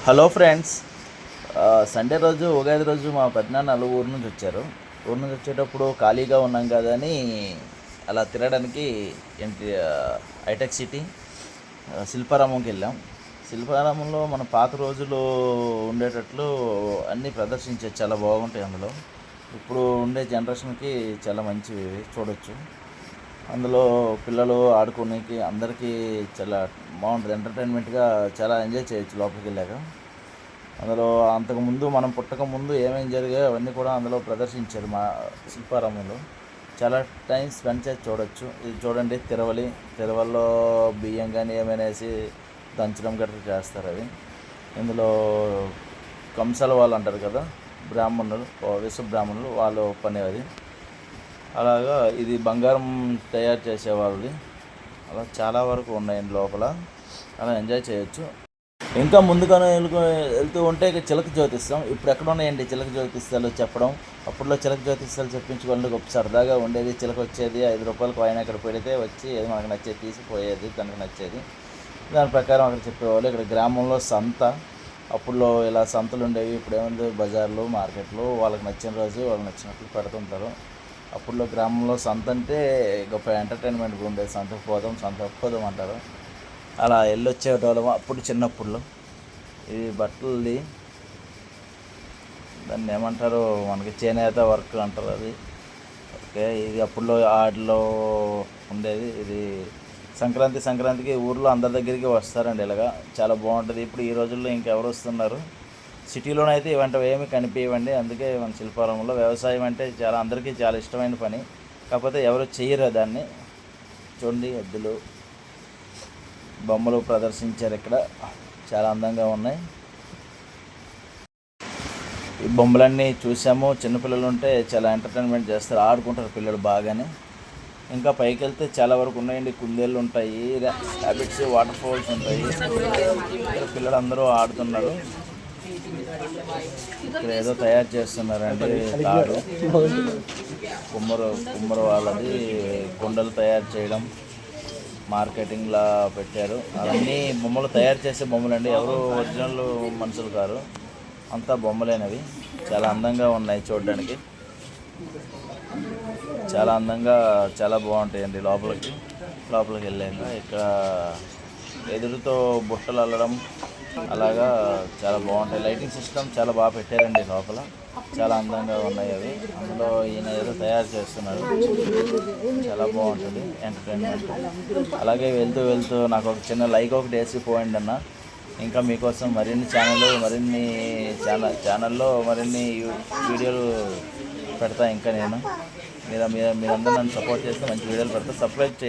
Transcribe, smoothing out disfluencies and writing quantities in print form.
Hello friends, Sunday రోజు ఉగాది రోజు మా పెద్దనాన్న ఊరు నుంచి వచ్చారు. ఊరు నుంచి వచ్చేటప్పుడు ఖాళీగా ఉన్నాం కదా అని అలా తిరగడానికి ఏంటి హైటెక్ సిటీ శిల్పారామంకి వెళ్ళాం. శిల్పారామంలో మన పాత రోజులు ఉండేటట్లు అన్నీ ప్రదర్శించే చాలా బాగుంటాయి. అందులో ఇప్పుడు ఉండే జనరేషన్కి చాలా మంచివి చూడొచ్చు. అందులో పిల్లలు ఆడుకోనికి అందరికీ చాలా బాగుంటుంది. ఎంటర్టైన్మెంట్గా చాలా ఎంజాయ్ చేయొచ్చు లోపలికి వెళ్ళాక. అందులో అంతకుముందు మనం పుట్టక ముందు ఏమేమి జరిగాయో అవన్నీ కూడా అందులో ప్రదర్శించారు. మా శిల్పారామంలో చాలా టైం స్పెండ్ చేసి చూడొచ్చు. ఇది చూడండి, తిరవల్లో బియ్యం కానీ ఏమైనా వేసి దంచడం గట్రా చేస్తారు. అవి ఇందులో కంసాల వాళ్ళు అంటారు కదా, బ్రాహ్మణులు, విశ్వ బ్రాహ్మణులు వాళ్ళు పని అది. అలాగా ఇది బంగారం తయారు చేసేవాళ్ళది. అలా చాలా వరకు ఉన్నాయండి లోపల. అలా ఎంజాయ్ చేయొచ్చు. ఇంకా ముందుగానే వెళ్తూ ఉంటే చిలక జ్యోతిస్తాం. ఇప్పుడు ఎక్కడ ఉన్నాయండి చిలక జ్యోతిస్తాలు చెప్పడం? అప్పట్లో చిలక జ్యోతిస్తాలు చెప్పించుకోవడానికి గొప్ప సరదాగా ఉండేది. చిలక వచ్చేది, 5 రూపాయలు కాయిన్ అక్కడ పెడితే వచ్చి ఏది మనకు నచ్చేది తీసిపోయేది, తనకు నచ్చేది. దాని ప్రకారం అక్కడ చెప్పేవాళ్ళు. ఇక్కడ గ్రామంలో సంత, అప్పుడులో ఇలా సంతలు ఉండేవి. ఇప్పుడు ఏముంది, బజార్లు, మార్కెట్లు, వాళ్ళకి నచ్చిన రోజు వాళ్ళకి నచ్చినట్లు పెడుతుంటారు. అప్పుడులో గ్రామంలో సంత అంటే గొప్ప ఎంటర్టైన్మెంట్ ఉండేది. సంతకు పోదాం అంటారు. అలా వెళ్ళొచ్చేటోళ్ళం అప్పుడు చిన్నప్పుడులో. ఇది బట్టలది, దాన్ని ఏమంటారు, మనకి చేనేత వర్క్ అంటారు అది. ఓకే, ఇది అప్పుడులో ఆటలో ఉండేది. ఇది సంక్రాంతికి ఊర్లో అందరి దగ్గరికి వస్తారండి. ఇలాగా చాలా బాగుంటుంది. ఇప్పుడు ఈ రోజుల్లో ఇంకెవరు వస్తున్నారు? సిటీలోనైతే ఇవంటివి ఏమి కనిపించవండి. అందుకే మన శిల్పారామంలో వ్యవసాయం అంటే అందరికీ చాలా ఇష్టమైన పని. కాకపోతే ఎవరు చెయ్యరు దాన్ని. చూడండి, ఎద్దులు బొమ్మలు ప్రదర్శించారు ఇక్కడ, చాలా అందంగా ఉన్నాయి. ఈ బొమ్మలన్నీ చూసాము. చిన్నపిల్లలు ఉంటే చాలా ఎంటర్టైన్మెంట్ చేస్తారు, ఆడుకుంటారు పిల్లలు బాగానే. ఇంకా పైకి వెళ్తే చాలా వరకు ఉన్నాయండి. కుందేళ్ళు ఉంటాయి, ర్యాబిట్స్, వాటర్ ఫాల్స్ ఉంటాయి. ఇక్కడ పిల్లలు అందరూ ఆడుతున్నారు. ఇక్కడ ఏదో తయారు చేస్తున్నారండి, తాడు కుమ్మరు వాళ్ళది. కుండలు తయారు చేయడం మార్కెటింగ్లా పెట్టారు. అవన్నీ బొమ్మలు తయారు చేసే బొమ్మలండి, ఎవరు ఒరిజినల్ మనుషులు కారు, అంతా బొమ్మలేనవి. చాలా అందంగా ఉన్నాయి చూడడానికి. చాలా అందంగా, చాలా బాగుంటాయండి. లోపలికి వెళ్ళాక ఇక్కడ ఎదురుతో బుట్టలు అల్లడం అలాగా చాలా బాగుంటాయి. లైటింగ్ సిస్టమ్ చాలా బాగా పెట్టారండి లోపల, చాలా అందంగా ఉన్నాయి అవి. అందులో ఈయన ఏదో తయారు చేస్తున్నారు, చాలా బాగుంటుంది ఎంటర్టైన్మెంట్. అలాగే వెళ్తూ నాకు ఒక చిన్న లైక్ ఒకటి వేసి పోయిండి అన్న. ఇంకా మీకోసం మరిన్ని ఛానల్లో మరిన్ని వీడియోలు పెడతా. ఇంకా నేను మీరందరూ నన్ను సపోర్ట్ చేస్తే మంచి వీడియోలు పెడతా. సబ్స్క్రైబ్ చేయండి.